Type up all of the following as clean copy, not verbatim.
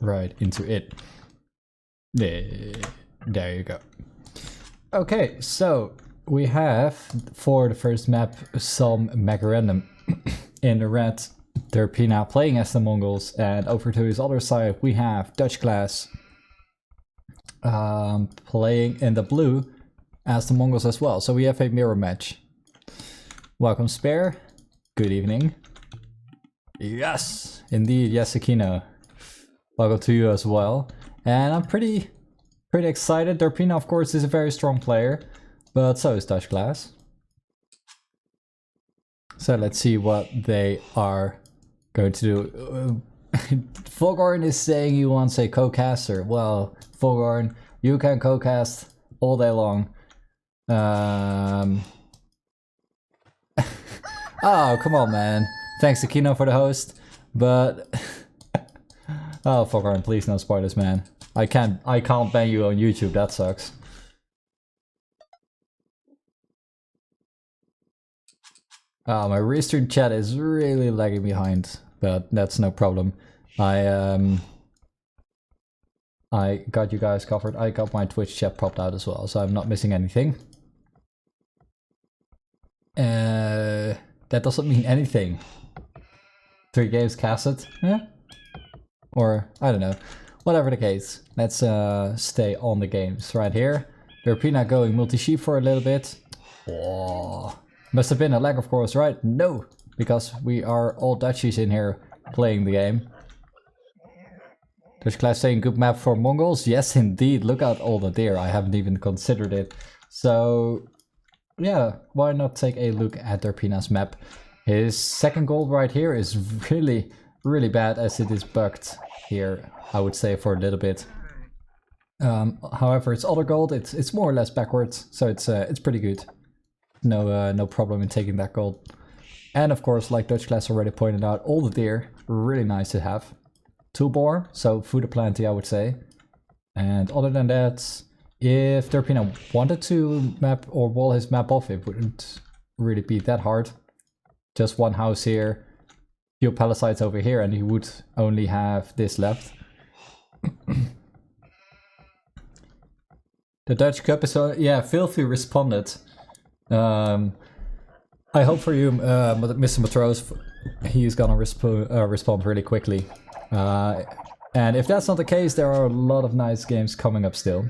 right into it. There you go. Okay, so we have for the first map some mega random. In the red, Derpina playing as the Mongols, and over to his other side we have DutchClass playing in the blue as the Mongols as well. So we have a mirror match. Welcome, Spare. Good evening. Yes, indeed, yes, Akino. Welcome to you as well. And I'm pretty excited. Derpina, of course, is a very strong player, but so is DutchClass. So let's see what they are going to do. Fogorn is saying he wants a co-caster. Well, Fogorn, you can co-cast all day long. Oh, come on, man. Thanks to Kino for the host, but oh, Fogorn, please no spoilers, man. I can't ban you on YouTube. That sucks. Oh, my restream chat is really lagging behind, but that's no problem. I got you guys covered. I got my Twitch chat popped out as well, so I'm not missing anything. That doesn't mean anything. 3 games casted? Yeah? Or, I don't know. Whatever the case, let's stay on the games right here. Derpina going multi-sheep for a little bit. Oh, must have been a lag, of course, right? No, because we are all Dutchies in here playing the game. DutchClass saying good map for Mongols. Yes, indeed. Look at all the deer. I haven't even considered it. So, yeah, why not take a look at Derpina's map? His second gold right here is really bad, as it is bugged here, I would say, for a little bit. However, its other gold, it's more or less backwards, so it's pretty good. No problem in taking that gold. And of course, like DutchClass already pointed out, all the deer, really nice to have. Toolbore, so food aplenty, I would say. And other than that, if Derpina wanted to map or wall his map off, it wouldn't really be that hard. Just one house here, few palisades over here, and he would only have this left. The Dutch Cup is, yeah, Filthy responded. I hope for you, Mr. Matros, he's gonna respond really quickly. And if that's not the case, there are a lot of nice games coming up still.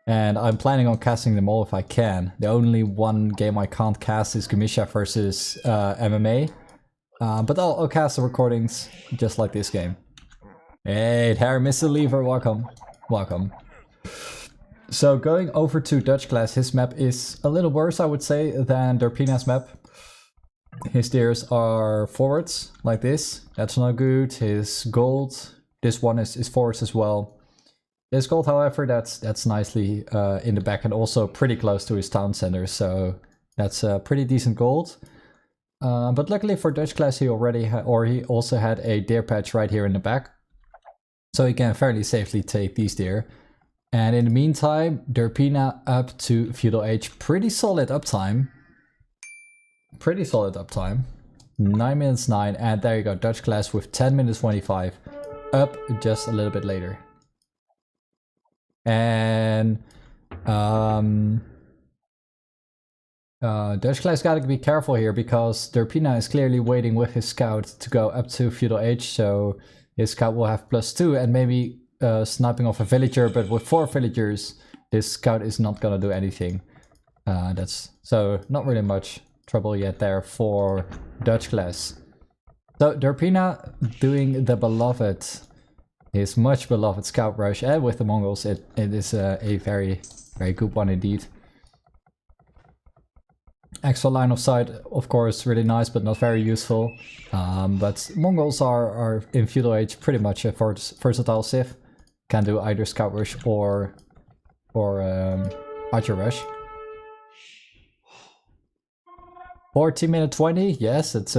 And I'm planning on casting them all if I can. The only one game I can't cast is Gamisha versus MMA. But I'll cast the recordings just like this game. Hey, Harry, Mr. Lever, welcome. Welcome. So going over to DutchClass, his map is a little worse, I would say, than Derpina's map. His deers are forwards, like this. That's not good. His gold, this one is forwards as well. His gold, however, that's nicely in the back and also pretty close to his town center, so that's a pretty decent gold. But luckily for DutchClass, he also had a deer patch right here in the back, so he can fairly safely take these deer. And in the meantime, Derpina up to Feudal Age, pretty solid uptime. Pretty solid uptime. 9 minutes 9, and there you go, DutchClass with 10 minutes 25, up just a little bit later. And DutchClass gotta be careful here, because Derpina is clearly waiting with his scout to go up to Feudal Age, so his scout will have +2 and maybe sniping off a villager, but with 4 villagers, his scout is not gonna do anything. So not really much trouble yet there for DutchClass. So Derpina doing the beloved, his much beloved scout rush, and with the Mongols it is a very good one indeed. Extra line of sight, of course, really nice, but not very useful. But Mongols are in Feudal Age pretty much a versatile civ. Can do either scout rush or archer rush. 14 minute 20, yes, that's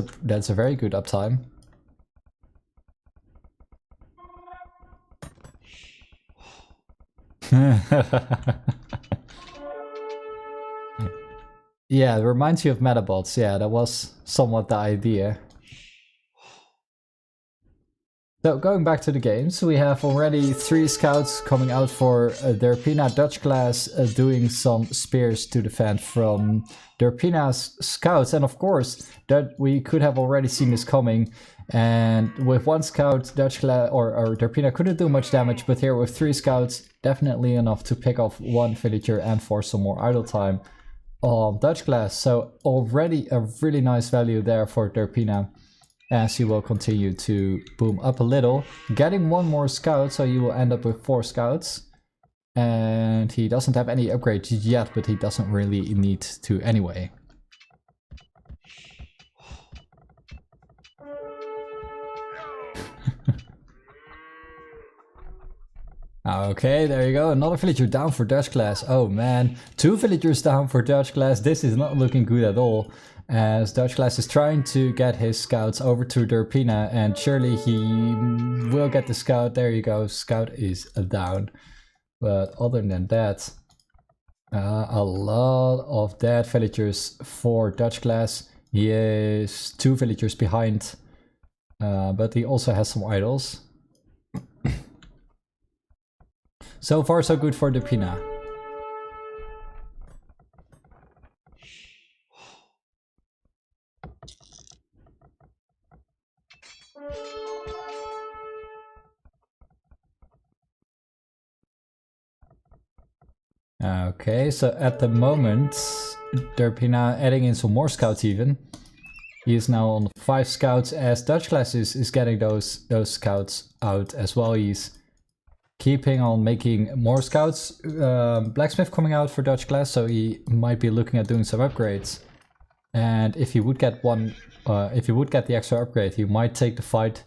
a very good uptime. Yeah, it reminds you of Metabots. Yeah, that was somewhat the idea. So going back to the games, we have already 3 scouts coming out for Derpina DutchClass doing some spears to defend from Derpina's scouts. And of course, that we could have already seen this coming. And with 1 scout, DutchClass or Derpina couldn't do much damage, but here with 3 scouts, definitely enough to pick off 1 villager and force some more idle time on DutchClass. So already a really nice value there for Derpina, as he will continue to boom up a little, getting 1 more scout, so you will end up with 4 scouts. And he doesn't have any upgrades yet, but he doesn't really need to anyway. Okay, there you go, another villager down for DutchClass. Oh man, 2 villagers down for DutchClass. This is not looking good at all, as DutchClass is trying to get his scouts over to Derpina, and surely he will get the scout. There you go, scout is down. But other than that, a lot of dead villagers for DutchClass. He is 2 villagers behind, but he also has some idols. So far so good for Derpina. Okay, so at the moment, Derpina adding in some more scouts even. He is now on 5 scouts, as DutchClass is getting those scouts out as well. He's keeping on making more scouts. Blacksmith coming out for DutchClass, so he might be looking at doing some upgrades. And if he would get the extra upgrade, he might take the fight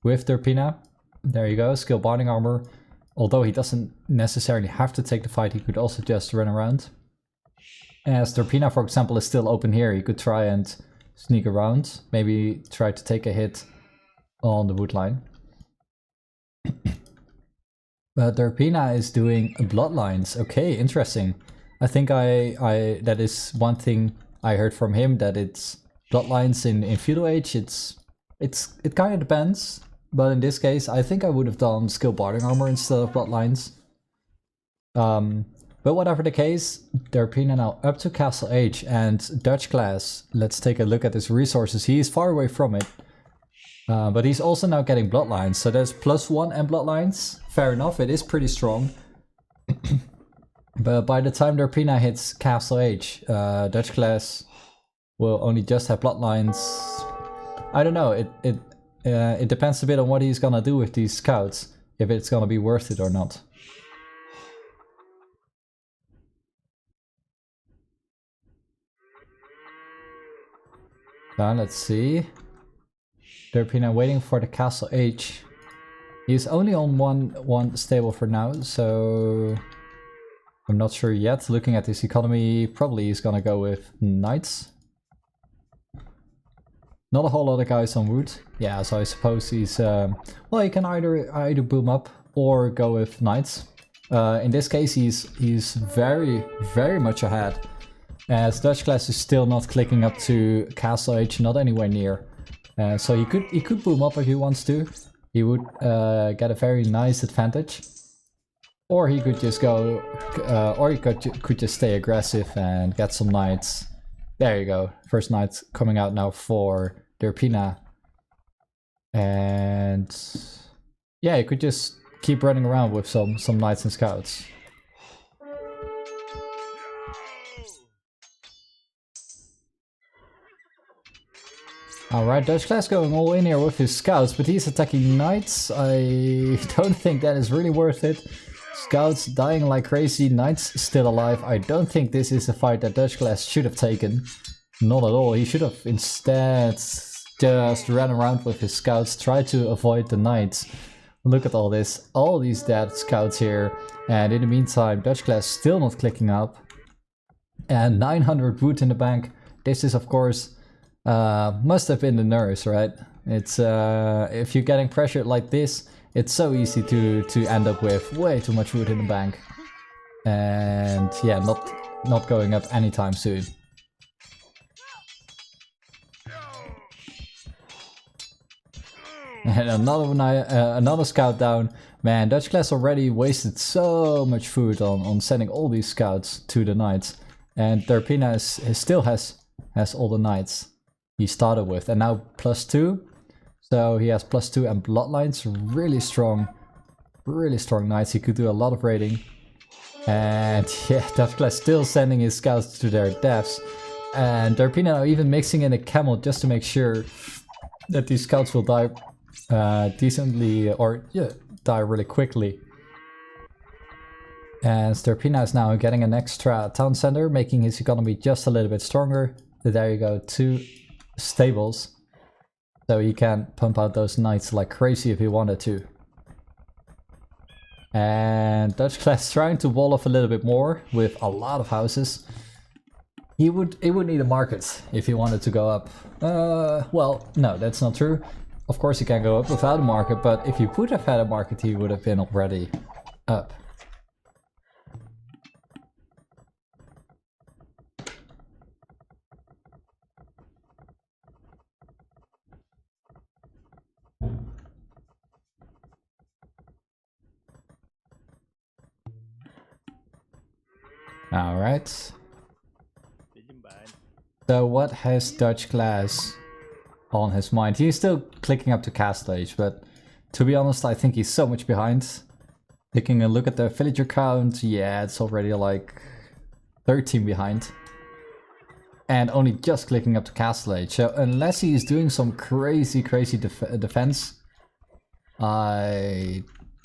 with Derpina. There you go, skill bonding armor. Although he doesn't necessarily have to take the fight, he could also just run around. As Derpina, for example, is still open here, he could try and sneak around. Maybe try to take a hit on the wood line. But Derpina is doing bloodlines. Okay, interesting. I think that is one thing I heard from him, that it's bloodlines in Feudal Age. It kind of depends, but in this case, I think I would have done skill barding armor instead of bloodlines. But whatever the case, Derpina now up to Castle Age, and DutchClass. Let's take a look at his resources. He is far away from it. But he's also now getting bloodlines, so there's +1 and bloodlines. Fair enough, it is pretty strong. But by the time Derpina hits Castle Age, DutchClass will only just have bloodlines. I don't know, it depends a bit on what he's gonna do with these scouts, if it's gonna be worth it or not. Now let's see. Derpina waiting for the Castle Age. He's only on one stable for now, so I'm not sure yet. Looking at his economy, probably he's gonna go with knights. Not a whole lot of guys on wood. Yeah, so I suppose he's well, he can either boom up or go with knights. In this case, he's very much ahead, as DutchClass is still not clicking up to Castle Age, not anywhere near. So he could boom up if he wants to. He would get a very nice advantage, or he could just go, or he could just stay aggressive and get some knights. There you go. First knight coming out now for Derpina, and yeah, he could just keep running around with some knights and scouts. Alright, DutchClass going all in here with his scouts, but he's attacking knights. I don't think that is really worth it. Scouts dying like crazy, knights still alive. I don't think this is a fight that DutchClass should have taken. Not at all. He should have instead just ran around with his scouts, tried to avoid the knights. Look at all this, all these dead scouts here. And in the meantime, DutchClass still not clicking up. And 900 wood in the bank. This is of course... must have been the nurse, right? It's if you're getting pressured like this, it's so easy to end up with way too much wood in the bank, and yeah, not going up anytime soon. And another scout down. Man, DutchClass already wasted so much food on sending all these scouts to the knights. And Derpina still has all the knights he started with. And now +2. So he has +2 and bloodlines. Really strong knights. He could do a lot of raiding. And yeah, DutchClass still sending his scouts to their deaths. And Derpina now even mixing in a camel just to make sure that these scouts will die decently, or yeah, die really quickly. And Derpina is now getting an extra town center, making his economy just a little bit stronger. So there you go, 2 stables. So he can pump out those knights like crazy if he wanted to. And DutchClass trying to wall off a little bit more with a lot of houses. He would need a market if he wanted to go up. Well, no, that's not true. Of course he can go up without a market, but if he would have had a market, he would have been already up. Alright. So what has DutchClass on his mind? He's still clicking up to Castle Age, but to be honest, I think he's so much behind. Taking a look at the villager count, yeah, it's already like 13 behind. And only just clicking up to Castle Age. So unless he's doing some crazy defense, I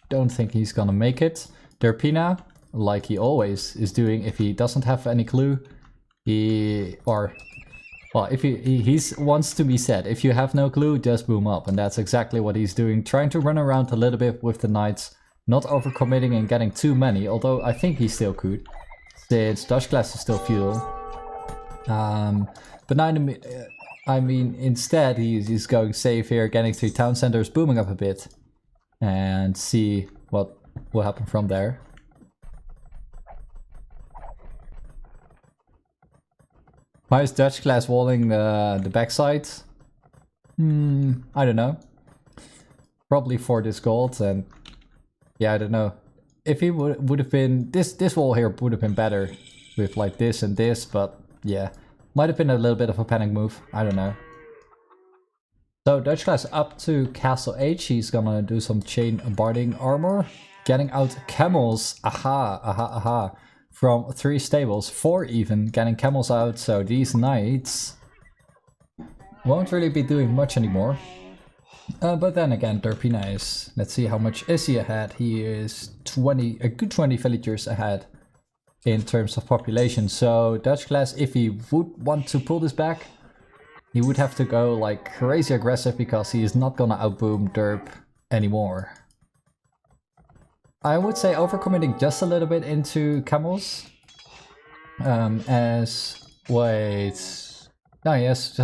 don't think he's gonna make it. Derpina, like he always is doing, if he doesn't have any clue, if he wants to be said, if you have no clue, just boom up. And that's exactly what he's doing, trying to run around a little bit with the knights, not overcommitting and getting too many, although I think he still could, since DutchClass is still feudal. But now, I mean, instead he's going safe here, getting 3 town centers, booming up a bit, and see what will happen from there. Why is DutchClass walling the backside? I don't know. Probably for this gold, and yeah, I don't know. If he would have been this wall here would have been better with like this and this, but yeah, might have been a little bit of a panic move. I don't know. So DutchClass up to Castle H. He's gonna do some chain barding armor, getting out camels. Aha. From 3 stables, 4 even, getting camels out, so these knights won't really be doing much anymore. But then again, Derpina is, let's see how much is he ahead. He is a good 20 villagers ahead in terms of population. So DutchClass, if he would want to pull this back, he would have to go like crazy aggressive, because he is not gonna outboom Derp anymore. I would say overcommitting just a little bit into camels. So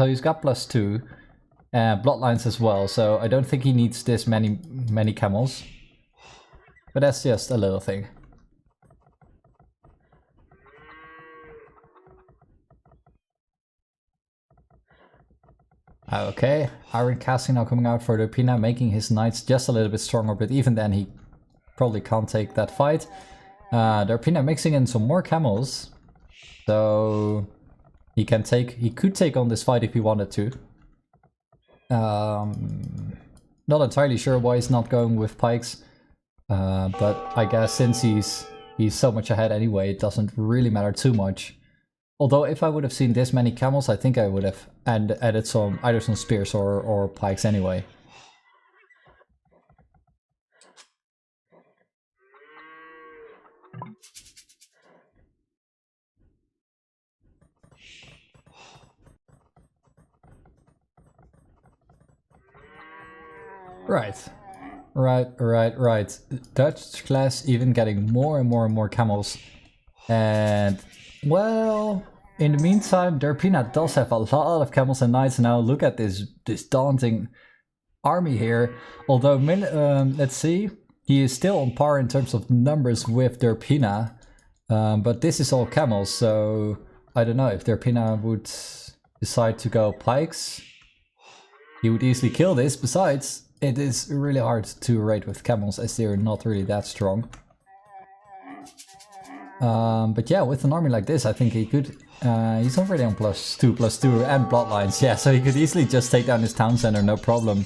he's got +2 and bloodlines as well. So I don't think he needs this many camels. But that's just a little thing. Okay, Iron Casting now coming out for Derpina, making his knights just a little bit stronger, but even then he probably can't take that fight. Derpina mixing in some more camels, so he could take on this fight if he wanted to. Not entirely sure why he's not going with pikes, but I guess since he's so much ahead anyway, it doesn't really matter too much. Although if I would have seen this many camels, I think I would have added either some spears or pikes anyway. Right. DutchClass even getting more and more camels. And, well, in the meantime, Derpina does have a lot of camels and knights now. Look at this daunting army here. Although, let's see, he is still on par in terms of numbers with Derpina. But this is all camels, so I don't know if Derpina would decide to go pikes. He would easily kill this. Besides, it is really hard to raid with camels as they're not really that strong. But yeah, with an army like this, I think he could... he's already on +2/+2 and bloodlines, yeah, so he could easily just take down his town center, no problem.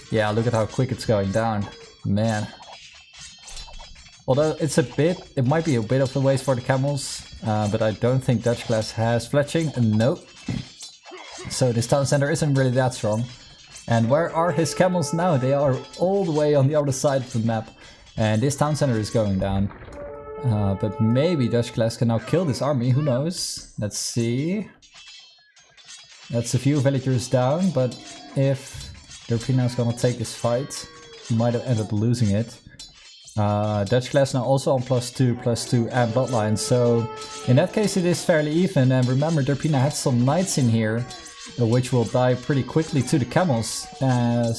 Yeah, look at how quick it's going down, man. Although it might be a bit of a waste for the camels, but I don't think DutchClass has fletching, nope. So this town center isn't really that strong. And where are his camels now? They are all the way on the other side of the map. And this town center is going down. But maybe DutchClass can now kill this army, who knows? Let's see. That's a few villagers down, but if Derpina is gonna take this fight, he might have ended up losing it. DutchClass now also on +2/+2 and bloodlines, so in that case it is fairly even. And remember, Derpina had some knights in here, which will die pretty quickly to the camels.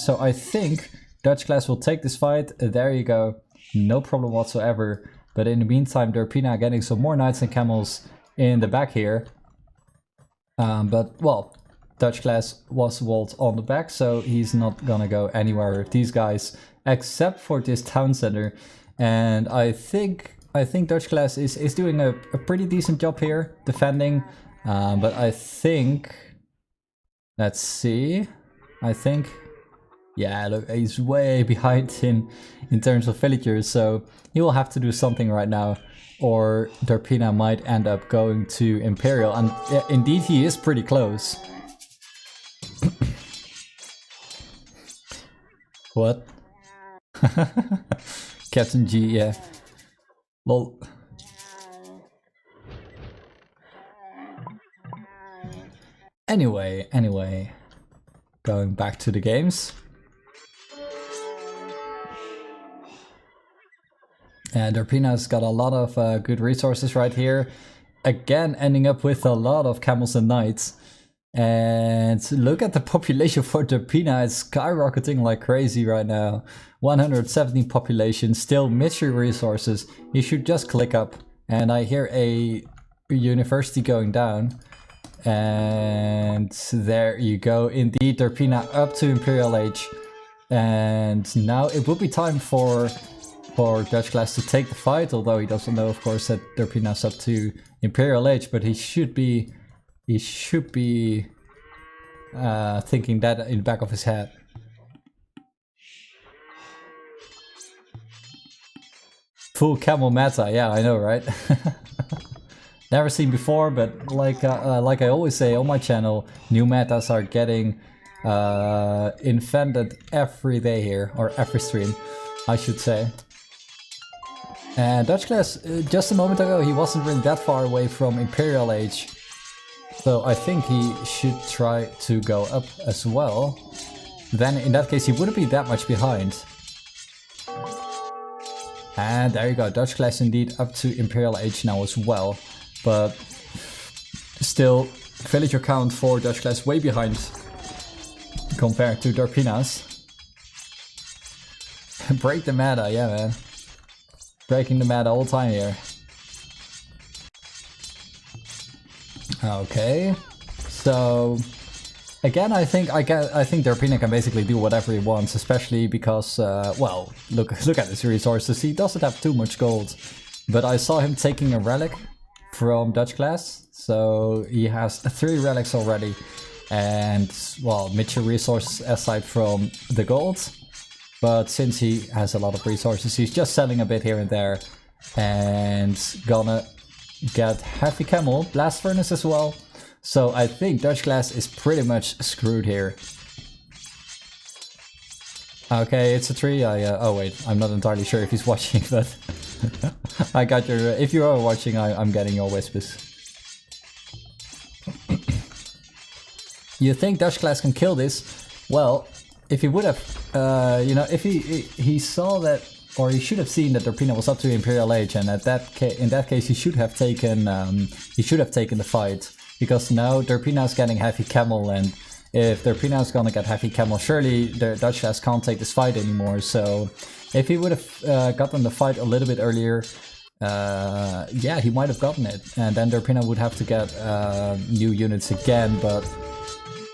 So I think DutchClass will take this fight. There you go, no problem whatsoever. But in the meantime, Derpina getting some more knights and camels in the back here. But well, DutchClass was walled on the back, so he's not gonna go anywhere with these guys except for this town center. And I think DutchClass is doing a pretty decent job here defending. But I think, let's see, yeah, look, he's way behind him in terms of villagers, so he will have to do something right now, or Derpina might end up going to Imperial. And yeah, indeed he is pretty close. What? Captain G, yeah. Lol. Anyway, going back to the games. And Derpina's got a lot of good resources right here. Again, ending up with a lot of camels and knights. And look at the population for Derpina, it's skyrocketing like crazy right now. 117 population, still military resources. You should just click up. And I hear a university going down. And there you go, indeed Derpina up to Imperial Age. And now it will be time for DutchClass to take the fight, although he doesn't know, of course, that Derpina's up to Imperial Age, but he should be thinking that in the back of his head. Full camel meta, yeah, I know, right? Never seen before, but like I always say on my channel, new metas are getting invented every day here, or every stream, I should say. And DutchClass, just a moment ago, he wasn't really that far away from Imperial Age. So I think he should try to go up as well. Then in that case he wouldn't be that much behind. And there you go, DutchClass indeed up to Imperial Age now as well. But still, villager count for DutchClass way behind compared to Derpina's. Break the meta, yeah man. Breaking the meta all the time here. Okay, so again, I think Derpina can basically do whatever he wants, especially because well, look at his resources. He doesn't have too much gold, but I saw him taking a relic from DutchClass, so he has 3 relics already, and well, mature resources aside from the gold. But since he has a lot of resources, he's just selling a bit here and there, and gonna get heavy camel, blast furnace as well. So I think DutchClass is pretty much screwed here. Okay, it's a tree. Oh wait, I'm not entirely sure if he's watching, but I got your. If you are watching, I'm getting your whispers. You think DutchClass can kill this? Well, if he would have, you know, if he saw that, or he should have seen that Derpina was up to Imperial Age, and in that case he should have taken the fight, because now Derpina is getting heavy camel, and if Derpina is gonna get heavy camel, surely the DutchClass can't take this fight anymore. So if he would have gotten the fight a little bit earlier, yeah, he might have gotten it, and then Derpina would have to get new units again. But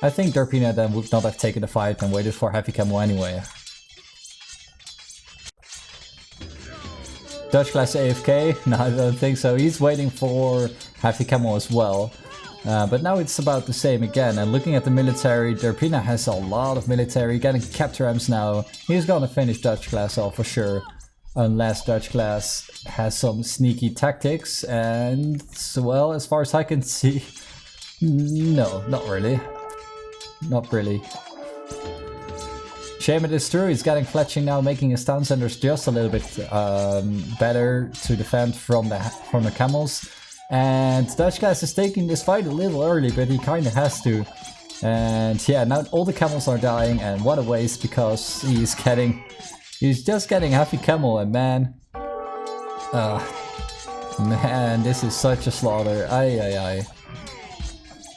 I think Derpina then would not have taken the fight and waited for Heavy Camel anyway. DutchClass AFK? No, I don't think so. He's waiting for Heavy Camel as well. But now it's about the same again. And looking at the military, Derpina has a lot of military, getting capture amps now. He's gonna finish DutchClass off for sure. Unless DutchClass has some sneaky tactics. And, well, as far as I can see, no, not really. Not really. Shame it is true, he's getting Fletching now, making his town centers just a little bit better to defend from the camels. And DutchClass is taking this fight a little early, but he kinda has to. And yeah, now all the camels are dying, and what a waste, because he's just getting Heavy Camel, and man, this is such a slaughter. Ay.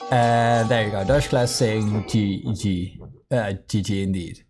And there you go, DutchClass saying GG. GG indeed.